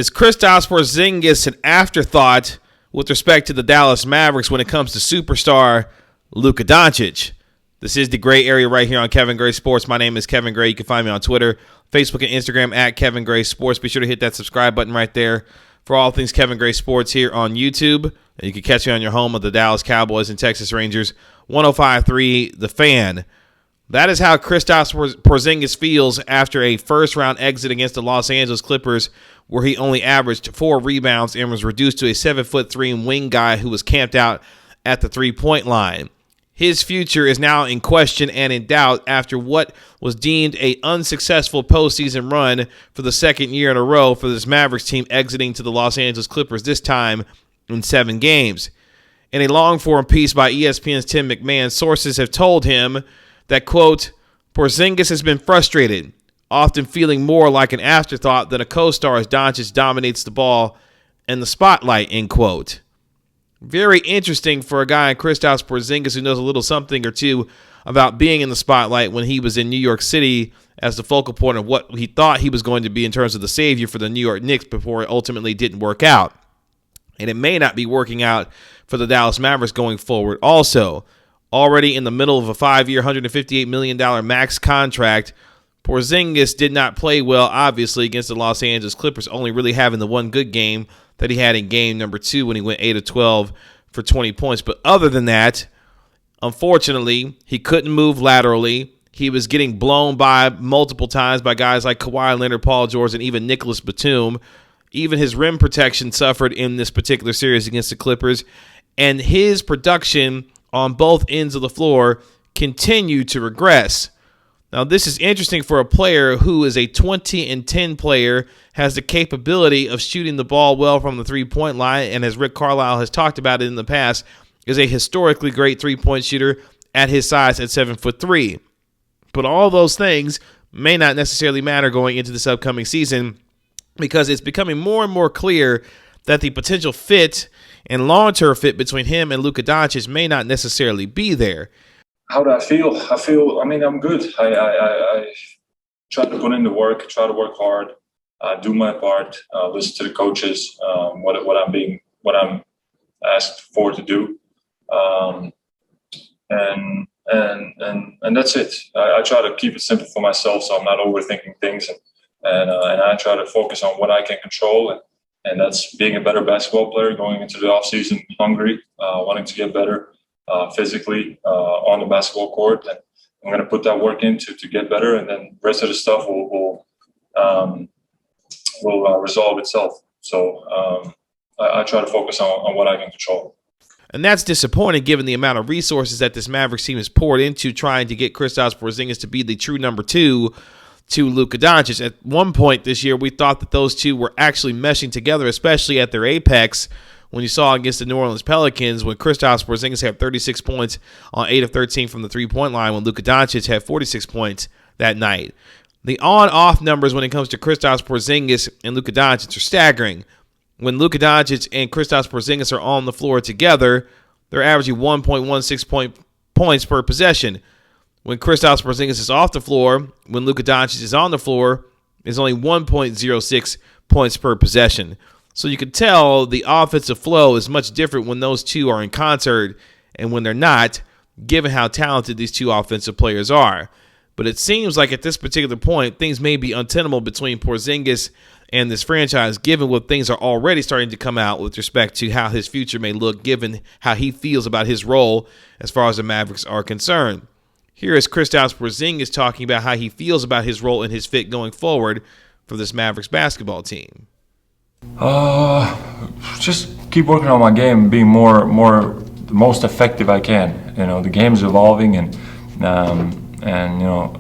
Is Kristaps Porzingis an afterthought with respect to the Dallas Mavericks when it comes to superstar Luka Doncic? This is the gray area right here on Kevin Gray Sports. My name is Kevin Gray. You can find me on Twitter, Facebook, and Instagram at Kevin Gray Sports. Be sure to hit that subscribe button right there for all things Kevin Gray Sports here on YouTube. And you can catch me on your home of the Dallas Cowboys and Texas Rangers, 105.3 The Fan. That is how Kristaps Porzingis feels after a first-round exit against the Los Angeles Clippers, where he only averaged 4 rebounds and was reduced to a 7'3" wing guy who was camped out at the three-point line. His future is now in question and in doubt after what was deemed an unsuccessful postseason run for the second year in a row for this Mavericks team exiting to the Los Angeles Clippers, this time in 7 games. In a long-form piece by ESPN's Tim McMahon, sources have told him that, quote, Porzingis has been frustrated, often feeling more like an afterthought than a co-star as Doncic dominates the ball and the spotlight, end quote. Very interesting for a guy in Kristaps Porzingis who knows a little something or two about being in the spotlight when he was in New York City as the focal point of what he thought he was going to be in terms of the savior for the New York Knicks before it ultimately didn't work out. And it may not be working out for the Dallas Mavericks going forward also. Already in the middle of a 5-year, $158 million max contract, Porzingis did not play well, obviously, against the Los Angeles Clippers, only really having the one good game that he had in game number 2 when he went 8 of 12 for 20 points. But other than that, unfortunately, he couldn't move laterally. He was getting blown by multiple times by guys like Kawhi Leonard, Paul George, and even Nicholas Batum. Even his rim protection suffered in this particular series against the Clippers. And his production on both ends of the floor continue to regress. Now, this is interesting for a player who is a 20-10 player, has the capability of shooting the ball well from the three-point line, and as Rick Carlisle has talked about it in the past, is a historically great three-point shooter at his size at 7'3". But all those things may not necessarily matter going into this upcoming season because it's becoming more and more clear that the potential fit and long-term fit between him and Luka Doncic may not necessarily be there. How do I feel? I'm good. I try to put in the work, try to work hard, do my part, listen to the coaches, what I'm asked for to do, and that's it. I try to keep it simple for myself, so I'm not overthinking things, and I try to focus on what I can control. And that's being a better basketball player, going into the offseason hungry, wanting to get better physically on the basketball court. And I'm going to put that work in to get better, and then the rest of the stuff will resolve itself. So I try to focus on what I can control. And that's disappointing given the amount of resources that this Mavericks team has poured into trying to get Kristaps Porzingis to be the true number 2 to Luka Doncic. At one point this year, we thought that those two were actually meshing together, especially at their apex when you saw against the New Orleans Pelicans when Kristaps Porzingis had 36 points on 8 of 13 from the three-point line when Luka Doncic had 46 points that night. The on-off numbers when it comes to Kristaps Porzingis and Luka Doncic are staggering. When Luka Doncic and Kristaps Porzingis are on the floor together, they're averaging 1.16 points per possession. When Kristaps Porzingis is off the floor, when Luka Doncic is on the floor, is only 1.06 points per possession. So you can tell the offensive flow is much different when those two are in concert and when they're not, given how talented these two offensive players are. But it seems like at this particular point, things may be untenable between Porzingis and this franchise, given what things are already starting to come out with respect to how his future may look, given how he feels about his role as far as the Mavericks are concerned. Here is Kristaps Porzingis talking about how he feels about his role and his fit going forward for this Mavericks basketball team. Just keep working on my game, being more the most effective I can. You know, the game's evolving, and you know,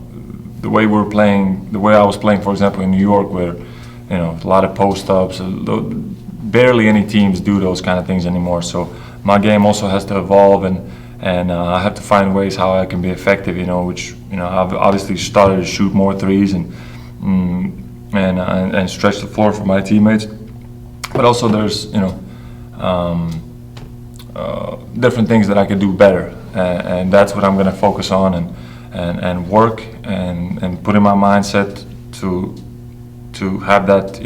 the way we're playing, the way I was playing, for example, in New York, where you know a lot of post-ups, barely any teams do those kind of things anymore. So my game also has to evolve, and I have to find ways how I can be effective. You know, which I've obviously started to shoot more threes and stretch the floor for my teammates. But also there's different things that I could do better, and that's what I'm going to focus on and work and put in my mindset to have that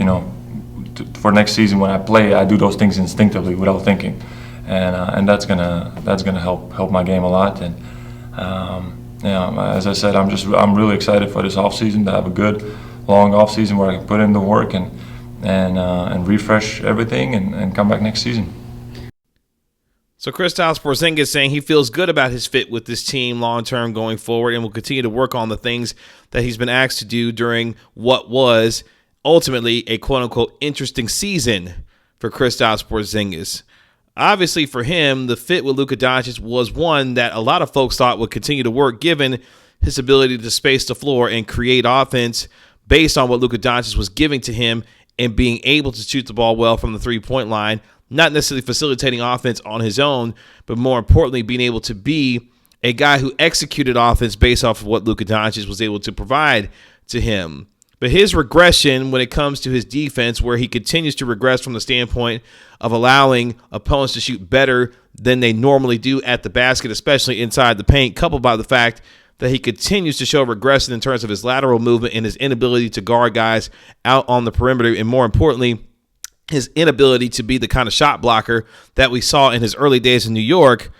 for next season when I play, I do those things instinctively without thinking, and that's gonna help my game a lot. And as I said, I'm really excited for this off season to have a good long off season where I can put in the work and refresh everything and come back next season. So Kristaps Porzingis saying he feels good about his fit with this team long-term going forward and will continue to work on the things that he's been asked to do during what was ultimately a quote-unquote interesting season for Kristaps Porzingis. Obviously for him, the fit with Luka Doncic was one that a lot of folks thought would continue to work given his ability to space the floor and create offense based on what Luka Doncic was giving to him and being able to shoot the ball well from the three-point line. Not necessarily facilitating offense on his own, but more importantly, being able to be a guy who executed offense based off of what Luka Doncic was able to provide to him. But his regression when it comes to his defense, where he continues to regress from the standpoint of allowing opponents to shoot better than they normally do at the basket, especially inside the paint, coupled by the fact that he continues to show regression in terms of his lateral movement and his inability to guard guys out on the perimeter, and more importantly, his inability to be the kind of shot blocker that we saw in his early days in New York.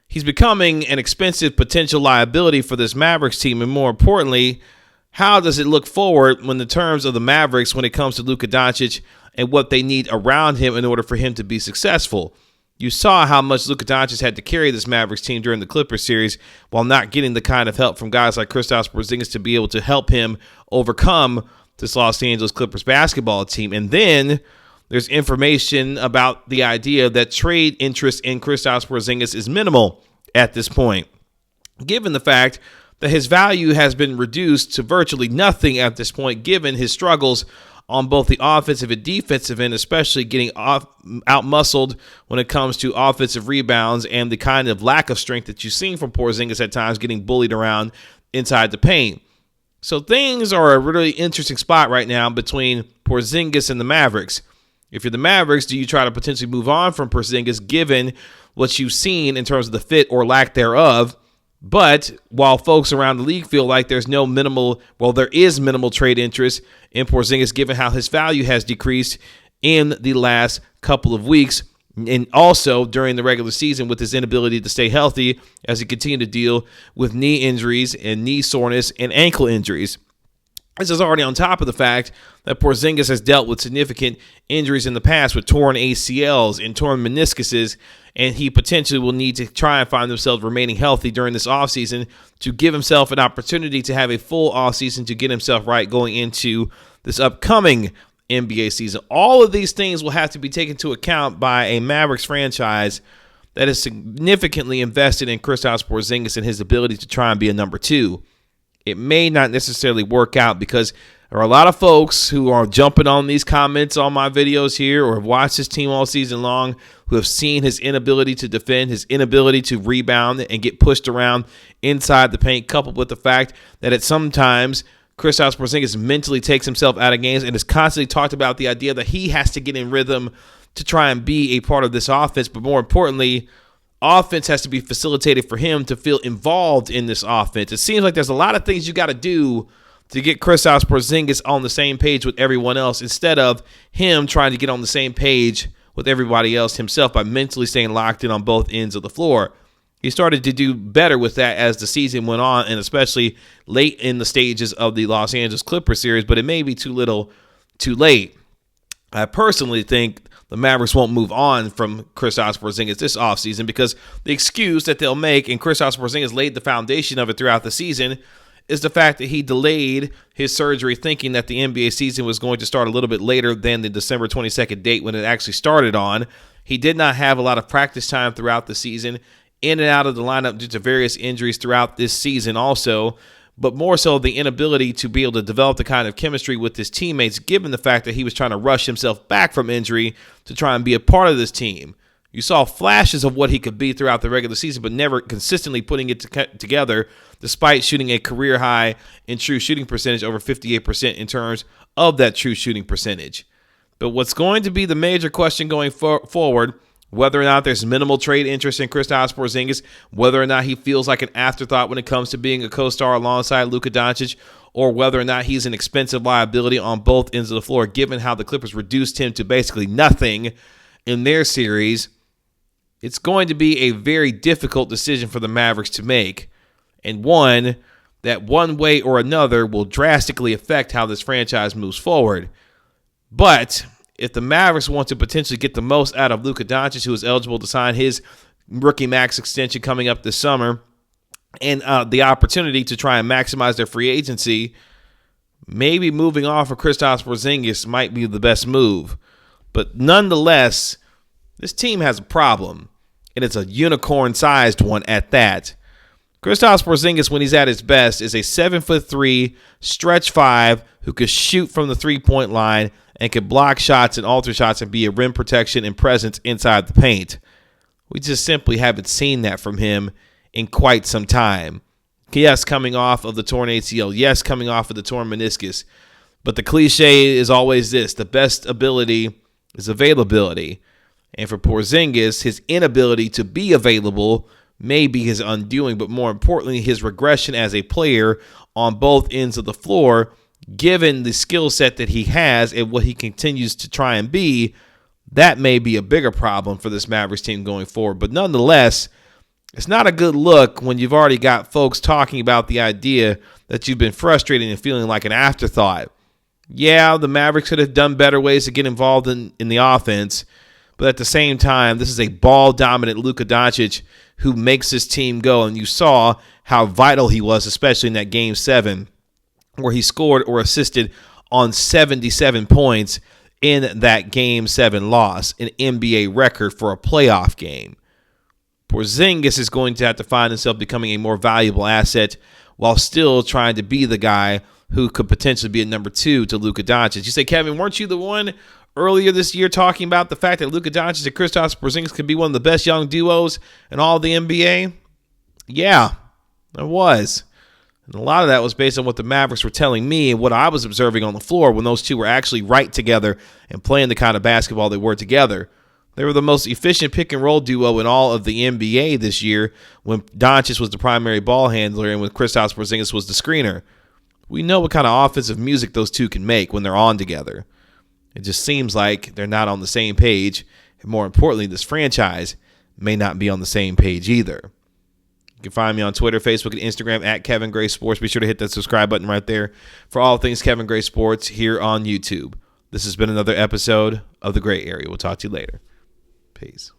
He's becoming an expensive potential liability for this Mavericks team. And more importantly, how does it look forward when the terms of the Mavericks when it comes to Luka Doncic and what they need around him in order for him to be successful? You saw how much Luka Doncic had to carry this Mavericks team during the Clippers series while not getting the kind of help from guys like Kristaps Porzingis to be able to help him overcome this Los Angeles Clippers basketball team. And then there's information about the idea that trade interest in Kristaps Porzingis is minimal at this point, given the fact that his value has been reduced to virtually nothing at this point, given his struggles on both the offensive and defensive end, especially getting out-muscled when it comes to offensive rebounds and the kind of lack of strength that you've seen from Porzingis at times, getting bullied around inside the paint. So things are a really interesting spot right now between Porzingis and the Mavericks. If you're the Mavericks, do you try to potentially move on from Porzingis given what you've seen in terms of the fit or lack thereof? But while folks around the league feel like there is minimal trade interest in Porzingis given how his value has decreased in the last couple of weeks and also during the regular season with his inability to stay healthy as he continued to deal with knee injuries and knee soreness and ankle injuries. This is already on top of the fact that Porzingis has dealt with significant injuries in the past with torn ACLs and torn meniscuses, and he potentially will need to try and find himself remaining healthy during this offseason to give himself an opportunity to have a full offseason to get himself right going into this upcoming NBA season. All of these things will have to be taken into account by a Mavericks franchise that is significantly invested in Kristaps Porzingis and his ability to try and be a number two. It may not necessarily work out because there are a lot of folks who are jumping on these comments on my videos here or have watched his team all season long who have seen his inability to defend, his inability to rebound and get pushed around inside the paint, coupled with the fact that at sometimes Kristaps Porzingis mentally takes himself out of games and has constantly talked about the idea that he has to get in rhythm to try and be a part of this offense, but more importantly, offense has to be facilitated for him to feel involved in this offense. It seems like there's a lot of things you got to do to get Kristaps Porzingis on the same page with everyone else instead of him trying to get on the same page with everybody else himself by mentally staying locked in on both ends of the floor. He started to do better with that as the season went on, and especially late in the stages of the Los Angeles Clippers series, but it may be too little too late. I personally think the Mavericks won't move on from Kristaps Porzingis this offseason because the excuse that they'll make, and Kristaps Porzingis laid the foundation of it throughout the season, is the fact that he delayed his surgery thinking that the NBA season was going to start a little bit later than the December 22nd date when it actually started on. He did not have a lot of practice time throughout the season, in and out of the lineup due to various injuries throughout this season also, but more so the inability to be able to develop the kind of chemistry with his teammates, given the fact that he was trying to rush himself back from injury to try and be a part of this team. You saw flashes of what he could be throughout the regular season, but never consistently putting it together, despite shooting a career high in true shooting percentage, over 58% in terms of that true shooting percentage. But what's going to be the major question going forward whether or not there's minimal trade interest in Kristaps Porzingis, whether or not he feels like an afterthought when it comes to being a co-star alongside Luka Doncic, or whether or not he's an expensive liability on both ends of the floor, given how the Clippers reduced him to basically nothing in their series, it's going to be a very difficult decision for the Mavericks to make, and one that one way or another will drastically affect how this franchise moves forward. But if the Mavericks want to potentially get the most out of Luka Doncic, who is eligible to sign his rookie max extension coming up this summer, and the opportunity to try and maximize their free agency, maybe moving off of Kristaps Porzingis might be the best move. But nonetheless, this team has a problem, and it's a unicorn-sized one at that. Kristaps Porzingis, when he's at his best, is a 7'3", stretch 5 who could shoot from the three-point line and can block shots and alter shots and be a rim protection and presence inside the paint. We just simply haven't seen that from him in quite some time. Yes, coming off of the torn ACL. Yes, coming off of the torn meniscus. But the cliche is always this: the best ability is availability. And for Porzingis, his inability to be available may be his undoing, but more importantly, his regression as a player on both ends of the floor, given the skill set that he has and what he continues to try and be, that may be a bigger problem for this Mavericks team going forward. But nonetheless, it's not a good look when you've already got folks talking about the idea that you've been frustrated and feeling like an afterthought. Yeah, the Mavericks could have done better ways to get involved in the offense, but at the same time, this is a ball-dominant Luka Doncic who makes his team go, and you saw how vital he was, especially in that Game 7, where he scored or assisted on 77 points in that Game 7 loss, an NBA record for a playoff game. Porzingis is going to have to find himself becoming a more valuable asset while still trying to be the guy who could potentially be a number 2 to Luka Doncic. You say, Kevin, weren't you the one earlier this year talking about the fact that Luka Doncic and Kristaps Porzingis could be one of the best young duos in all of the NBA? Yeah, it was. And a lot of that was based on what the Mavericks were telling me and what I was observing on the floor when those two were actually right together and playing the kind of basketball they were together. They were the most efficient pick-and-roll duo in all of the NBA this year when Doncic was the primary ball handler and when Kristaps Porzingis was the screener. We know what kind of offensive music those two can make when they're on together. It just seems like they're not on the same page, and more importantly, this franchise may not be on the same page either. You can find me on Twitter, Facebook, and Instagram at Kevin Gray Sports. Be sure to hit that subscribe button right there for all things Kevin Gray Sports here on YouTube. This has been another episode of The Gray Area. We'll talk to you later. Peace.